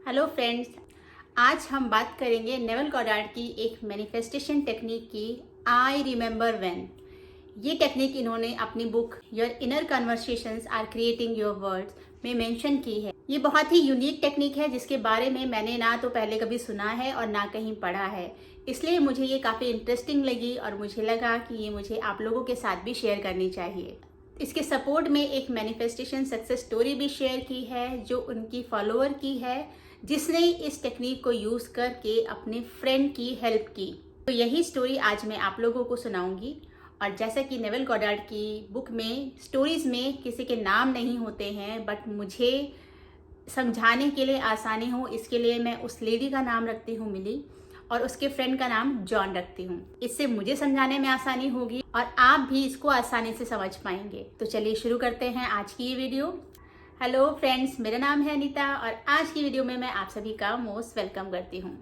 Hello friends, आज हम बात करेंगे नेवल गॉडार्ड की एक मैनिफेस्टेशन टेक्निक की आई रिमेंबर व्हेन। ये टेक्निक इन्होंने अपनी book your inner conversations are creating your words में मेंशन की है। ये बहुत ही यूनिक टेक्निक है जिसके बारे में मैंने ना तो पहले कभी सुना है और ना कहीं पढ़ा है, इसलिए मुझे ये काफ़ी इंटरेस्टिंग लगी और मुझे लगा कि ये मुझे आप लोगों के साथ भी शेयर करनी चाहिए। इसके सपोर्ट में एक मैनिफेस्टेशन सक्सेस स्टोरी भी शेयर की है जो उनकी फॉलोअर की है, जिसने इस टेक्निक को यूज़ करके अपने फ्रेंड की हेल्प की। तो यही स्टोरी आज मैं आप लोगों को सुनाऊंगी। और जैसा कि नेवल गॉडार्ड की बुक में स्टोरीज में किसी के नाम नहीं होते हैं, बट मुझे समझाने के लिए आसानी हो इसके लिए मैं उस लेडी का नाम रखती हूँ मिली और उसके फ्रेंड का नाम जॉन रखती हूँ। इससे मुझे समझाने में आसानी होगी और आप भी इसको आसानी से समझ पाएंगे। तो चलिए शुरू करते हैं आज की ये वीडियो। हेलो फ्रेंड्स, मेरा नाम है अनीता और आज की वीडियो में मैं आप सभी का मोस्ट वेलकम करती हूँ।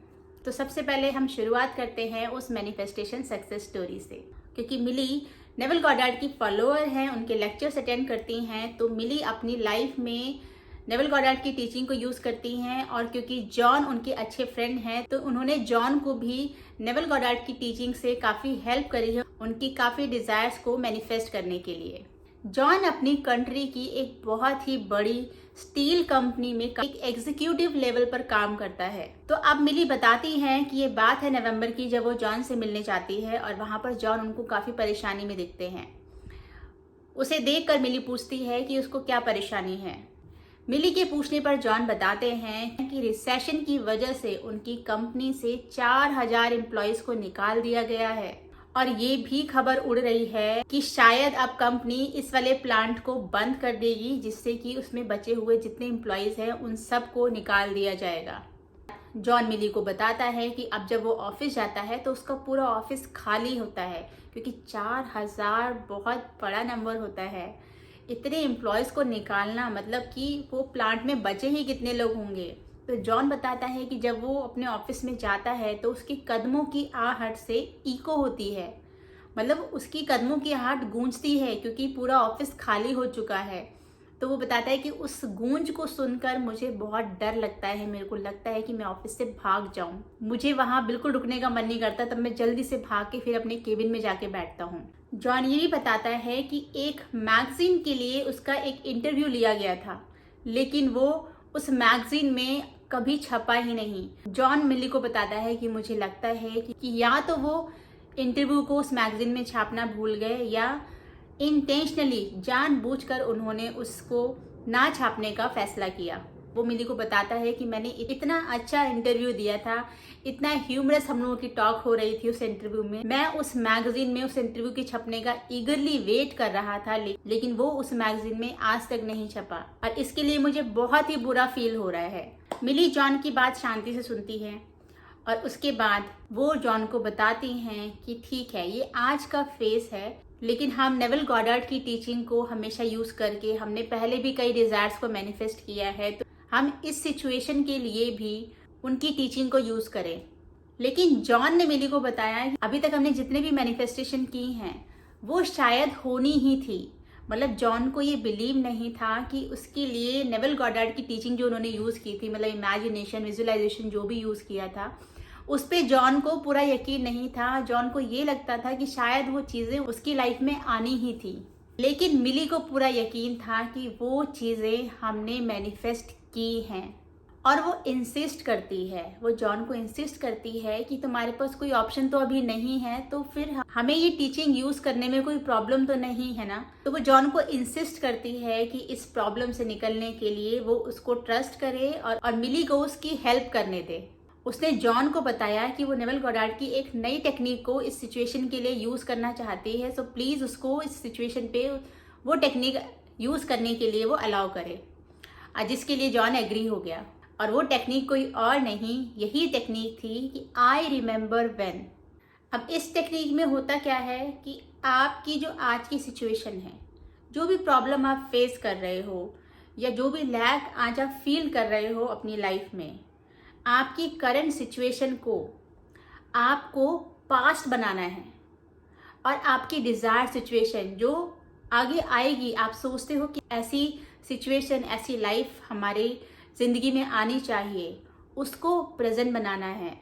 तो सबसे पहले हम शुरुआत करते हैं उस मैनिफेस्टेशन सक्सेस स्टोरी से, क्योंकि मिली नेवल गॉडार्ड की फॉलोअर हैं, उनके लेक्चर्स अटेंड करती हैं। तो मिली अपनी लाइफ में नेवल गॉडार्ड की टीचिंग को यूज़ करती हैं और क्योंकि जॉन उनके अच्छे फ्रेंड हैं तो उन्होंने जॉन को भी नेवल गॉडार्ड की टीचिंग से काफ़ी हेल्प करी है उनकी काफ़ी डिज़ायर्स को मैनिफेस्ट करने के लिए। जॉन अपनी कंट्री की एक बहुत ही बड़ी स्टील कंपनी में एक एग्जीक्यूटिव लेवल पर काम करता है। तो अब मिली बताती हैं कि ये बात है नवंबर की, जब वो जॉन से मिलने जाती है और वहाँ पर जॉन उनको काफ़ी परेशानी में दिखते हैं। उसे देखकर मिली पूछती है कि उसको क्या परेशानी है। मिली के पूछने पर जॉन बताते हैं कि रिसेशन की वजह से उनकी कंपनी से 4000 एम्प्लॉयज़ को निकाल दिया गया है और ये भी खबर उड़ रही है कि शायद अब कंपनी इस वाले प्लांट को बंद कर देगी, जिससे कि उसमें बचे हुए जितने एम्प्लॉयज़ हैं उन सबको निकाल दिया जाएगा। जॉन मिली को बताता है कि अब जब वो ऑफिस जाता है तो उसका पूरा ऑफिस खाली होता है, क्योंकि 4000 बहुत बड़ा नंबर होता है। इतने एम्प्लॉयज़ को निकालना मतलब कि वो प्लांट में बचे ही कितने लोग होंगे। तो जॉन बताता है कि जब वो अपने ऑफिस में जाता है तो उसके कदमों की आहट से इको होती है, मतलब उसकी कदमों की आहट गूंजती है क्योंकि पूरा ऑफिस खाली हो चुका है। तो वो बताता है कि उस गूंज को सुनकर मुझे बहुत डर लगता है, मेरे को लगता है कि मैं ऑफिस से भाग जाऊं, मुझे वहां बिल्कुल रुकने का मन नहीं करता, तब मैं जल्दी से भाग के फिर अपने केबिन में जाके बैठता हूँ। जॉन ये भी बताता है कि एक मैगजीन के लिए उसका एक इंटरव्यू लिया गया था, लेकिन वो उस मैगजीन में कभी छपा ही नहीं। जॉन मिली को बताता है कि मुझे लगता है कि या तो वो इंटरव्यू को उस मैगजीन में छापना भूल गए या इंटेंशनली जानबूझकर उन्होंने उसको ना छापने का फैसला किया। वो मिली को बताता है कि मैंने इतना अच्छा इंटरव्यू दिया था, इतना ह्यूमरस हम लोगों की टॉक हो रही थी उस इंटरव्यू में, मैं उस मैगजीन में उस इंटरव्यू के छपने का ईगरली वेट कर रहा था, लेकिन वो उस मैगजीन में आज तक नहीं छपा और इसके लिए मुझे बहुत ही बुरा फील हो रहा है। मिली जॉन की बात शांति से सुनती है और उसके बाद वो जॉन को बताती हैं कि ठीक है, ये आज का फेस है, लेकिन हम नेवल गॉडार्ड की टीचिंग को हमेशा यूज़ करके हमने पहले भी कई डिज़ायर्स को मैनिफेस्ट किया है, तो हम इस सिचुएशन के लिए भी उनकी टीचिंग को यूज़ करें। लेकिन जॉन ने मिली को बताया कि अभी तक हमने जितने भी मैनिफेस्टेशन की हैं वो शायद होनी ही थी। मतलब जॉन को ये बिलीव नहीं था कि उसके लिए नेवल गॉडार्ड की टीचिंग जो उन्होंने यूज़ की थी, मतलब इमेजिनेशन, विजुअलाइजेशन जो भी यूज़ किया था, उस पे जॉन को पूरा यकीन नहीं था। जॉन को ये लगता था कि शायद वो चीज़ें उसकी लाइफ में आनी ही थी, लेकिन मिली को पूरा यकीन था कि वो चीज़ें हमने मैनिफेस्ट की हैं। और वो इंसिस्ट करती है, वो जॉन को इंसिस्ट करती है कि तुम्हारे पास कोई ऑप्शन तो अभी नहीं है, तो फिर हमें ये टीचिंग यूज़ करने में कोई प्रॉब्लम तो नहीं है ना। तो वो जॉन को इंसिस्ट करती है कि इस प्रॉब्लम से निकलने के लिए वो उसको ट्रस्ट करे और मिली को उसकी हेल्प करने दे। उसने जॉन को बताया कि वो नेवल गॉडार्ड की एक नई टेक्निक को इस सिचुएशन के लिए यूज़ करना चाहती है, सो प्लीज़ उसको इस सिचुएशन पे वो टेक्निक यूज़ करने के लिए वो अलाउ करे, जिसके लिए जॉन एग्री हो गया। और वो टेक्निक कोई और नहीं, यही टेक्निक थी कि आई रिमेंबर व्हेन। अब इस टेक्निक में होता क्या है कि आपकी जो आज की सिचुएशन है, जो भी प्रॉब्लम आप फेस कर रहे हो या जो भी लैक आज आप फील कर रहे हो अपनी लाइफ में, आपकी करंट सिचुएशन को आपको पास्ट बनाना है और आपकी डिज़ायर सिचुएशन जो आगे आएगी, आप सोचते हो कि ऐसी सिचुएशन, ऐसी लाइफ हमारी ज़िंदगी में आनी चाहिए, उसको प्रेजेंट बनाना है।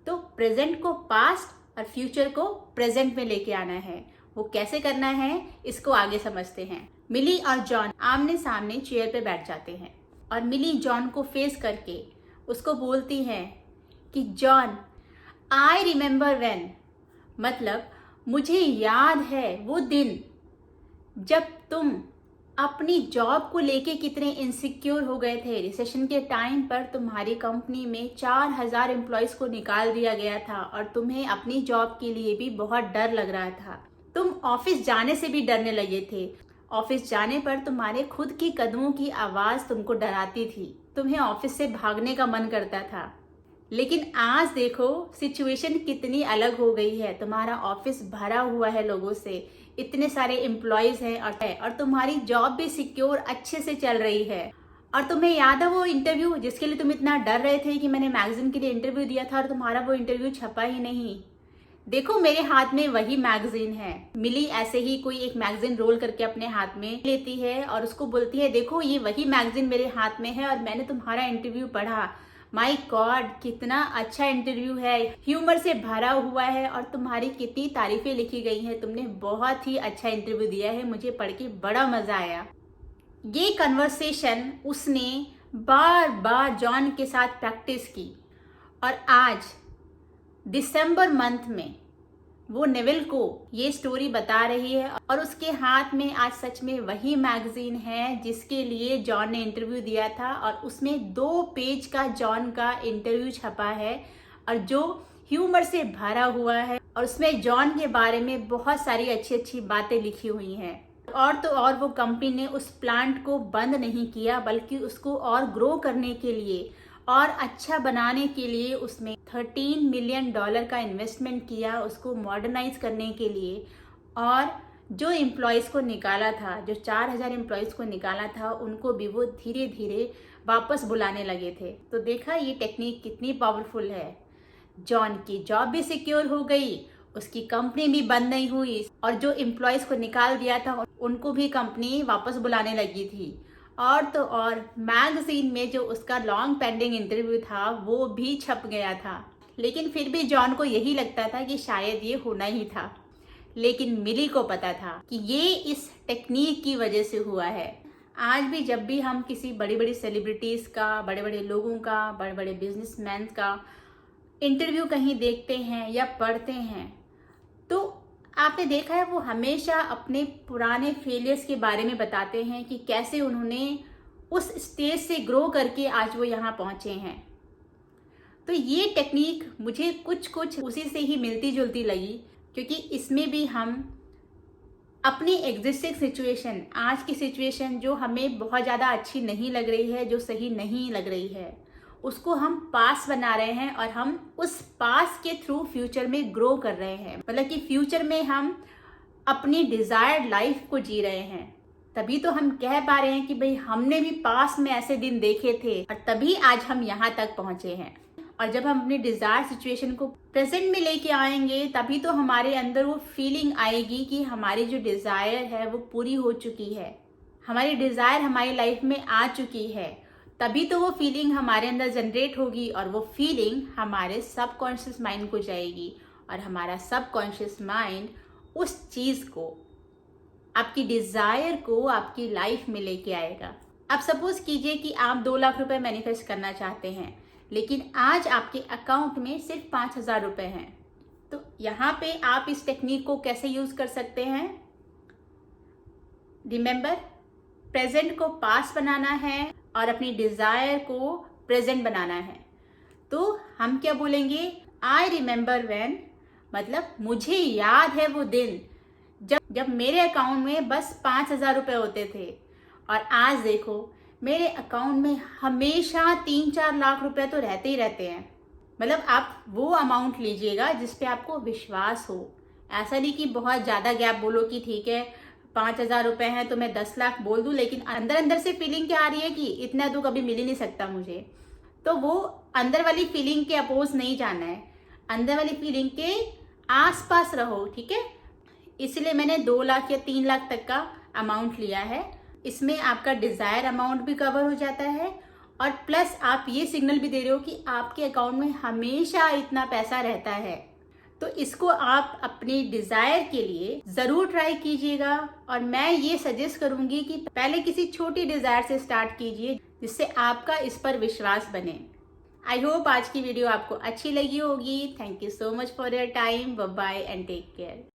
तो प्रेजेंट को पास्ट और फ्यूचर को प्रेजेंट में लेके आना है। वो कैसे करना है इसको आगे समझते हैं। मिली और जॉन आमने सामने चेयर पे बैठ जाते हैं और मिली जॉन को फेस करके उसको बोलती है कि जॉन, आई रिमेंबर व्हेन, मतलब मुझे याद है वो दिन जब तुम अपनी जॉब को लेके कितने इनसिक्योर हो गए थे। रिसेशन के टाइम पर तुम्हारी कंपनी में 4000 एम्प्लॉयज़ को निकाल दिया गया था और तुम्हें अपनी जॉब के लिए भी बहुत डर लग रहा था। तुम ऑफिस जाने से भी डरने लगे थे। ऑफिस जाने पर तुम्हारे खुद की कदमों की आवाज़ तुमको डराती थी। तुम्हें ऑफिस से भागने का मन करता था। लेकिन आज देखो सिचुएशन कितनी अलग हो गई है। तुम्हारा ऑफिस भरा हुआ है लोगों से, इतने सारे एम्प्लॉयज़ हैं और तुम्हारी जॉब भी सिक्योर अच्छे से चल रही है। और तुम्हें याद है वो इंटरव्यू जिसके लिए तुम इतना डर रहे थे कि मैंने मैगजीन के लिए इंटरव्यू दिया था और तुम्हारा वो इंटरव्यू छपा ही नहीं। देखो मेरे हाथ में वही मैगजीन है। मिली ऐसे ही कोई एक मैगजीन रोल करके अपने हाथ में लेती है और उसको बोलती है, देखो ये वही मैगजीन मेरे हाथ में है और मैंने तुम्हारा इंटरव्यू पढ़ा। माय गॉड, कितना अच्छा इंटरव्यू है, ह्यूमर से भरा हुआ है और तुम्हारी कितनी तारीफें लिखी गई हैं। तुमने बहुत ही अच्छा इंटरव्यू दिया है, मुझे पढ़ के बड़ा मजा आया। ये कन्वर्सेशन उसने बार बार जॉन के साथ प्रैक्टिस की और आज दिसंबर मंथ में वो नेविल को ये स्टोरी बता रही है और उसके हाथ में आज सच में वही मैगजीन है जिसके लिए जॉन ने इंटरव्यू दिया था और उसमें 2 पेज का जॉन का इंटरव्यू छपा है और जो ह्यूमर से भरा हुआ है और उसमें जॉन के बारे में बहुत सारी अच्छी अच्छी बातें लिखी हुई हैं। और तो और वो कंपनी ने उस प्लांट को बंद नहीं किया बल्कि उसको और ग्रो करने के लिए और अच्छा बनाने के लिए उसमें $13 मिलियन का इन्वेस्टमेंट किया उसको मॉडर्नाइज करने के लिए। और जो एम्प्लॉयज़ को निकाला था, जो 4000 एम्प्लॉयज़ को निकाला था, उनको भी वो धीरे धीरे वापस बुलाने लगे थे। तो देखा ये टेक्निक कितनी पावरफुल है। जॉन की जॉब भी सिक्योर हो गई, उसकी कंपनी भी बंद नहीं हुई और जो एम्प्लॉयज़ को निकाल दिया था उनको भी कंपनी वापस बुलाने लगी थी। और तो और मैगजीन में जो उसका लॉन्ग पेंडिंग इंटरव्यू था वो भी छप गया था। लेकिन फिर भी जॉन को यही लगता था कि शायद ये होना ही था। लेकिन मिली को पता था कि ये इस टेक्निक की वजह से हुआ है। आज भी जब भी हम किसी बड़ी बड़ी सेलिब्रिटीज़ का, बड़े बड़े लोगों का, बड़े बड़े बिजनेसमैन का इंटरव्यू कहीं देखते हैं या पढ़ते हैं तो आपने देखा है वो हमेशा अपने पुराने फेलियर्स के बारे में बताते हैं कि कैसे उन्होंने उस स्टेज से ग्रो करके आज वो यहाँ पहुँचे हैं। तो ये टेक्निक मुझे कुछ उसी से ही मिलती जुलती लगी क्योंकि इसमें भी हम अपनी एग्जिस्टिंग सिचुएशन, आज की सिचुएशन जो हमें बहुत ज़्यादा अच्छी नहीं लग रही है, जो सही नहीं लग रही है, उसको हम पास बना रहे हैं और हम उस पास के थ्रू फ्यूचर में ग्रो कर रहे हैं। मतलब कि फ्यूचर में हम अपनी डिजायर्ड लाइफ को जी रहे हैं। तभी तो हम कह पा रहे हैं कि भाई हमने भी पास में ऐसे दिन देखे थे और तभी आज हम यहाँ तक पहुँचे हैं। और जब हम अपनी डिजायर सिचुएशन को प्रेजेंट में लेके आएंगे तभी तो हमारे अंदर वो फीलिंग आएगी कि हमारी जो डिजायर है वो पूरी हो चुकी है, हमारी डिजायर हमारी लाइफ में आ चुकी है। तभी तो वो फीलिंग हमारे अंदर जनरेट होगी और वो फीलिंग हमारे सबकॉन्शियस माइंड को जाएगी और हमारा सबकॉन्शियस माइंड उस चीज़ को, आपकी डिज़ायर को आपकी लाइफ में लेके आएगा। अब सपोज कीजिए कि आप 2 लाख रुपए मैनिफेस्ट करना चाहते हैं लेकिन आज आपके अकाउंट में सिर्फ 5000 रुपये हैं। तो यहाँ पे आप इस टेक्निक को कैसे यूज़ कर सकते हैं? रिमेंबर, प्रेजेंट को पास बनाना है और अपनी डिजायर को प्रेजेंट बनाना है। तो हम क्या बोलेंगे? आई रिमेंबर व्हेन, मतलब मुझे याद है वो दिन जब मेरे अकाउंट में बस 5000 रुपये होते थे और आज देखो मेरे अकाउंट में हमेशा 3-4 लाख रुपए तो रहते ही रहते हैं। मतलब आप वो अमाउंट लीजिएगा जिस पे आपको विश्वास हो। ऐसा नहीं कि बहुत ज़्यादा गैप बोलो कि ठीक है 5000 रुपये हैं तो मैं 10 लाख बोल दूं, लेकिन अंदर अंदर से फीलिंग क्या आ रही है कि इतना तो कभी मिल ही नहीं सकता मुझे। तो वो अंदर वाली फीलिंग के अपोज नहीं जाना है, अंदर वाली फीलिंग के आसपास रहो, ठीक है। इसलिए मैंने 2 लाख या 3 लाख तक का अमाउंट लिया है। इसमें आपका डिज़ायर अमाउंट भी कवर हो जाता है और प्लस आप ये सिग्नल भी दे रहे हो कि आपके अकाउंट में हमेशा इतना पैसा रहता है। तो इसको आप अपनी डिजायर के लिए जरूर ट्राई कीजिएगा, और मैं ये सजेस्ट करूंगी कि पहले किसी छोटी डिजायर से स्टार्ट कीजिए जिससे आपका इस पर विश्वास बने। आई होप आज की वीडियो आपको अच्छी लगी होगी। Thank you so much for your time. Bye bye and take care.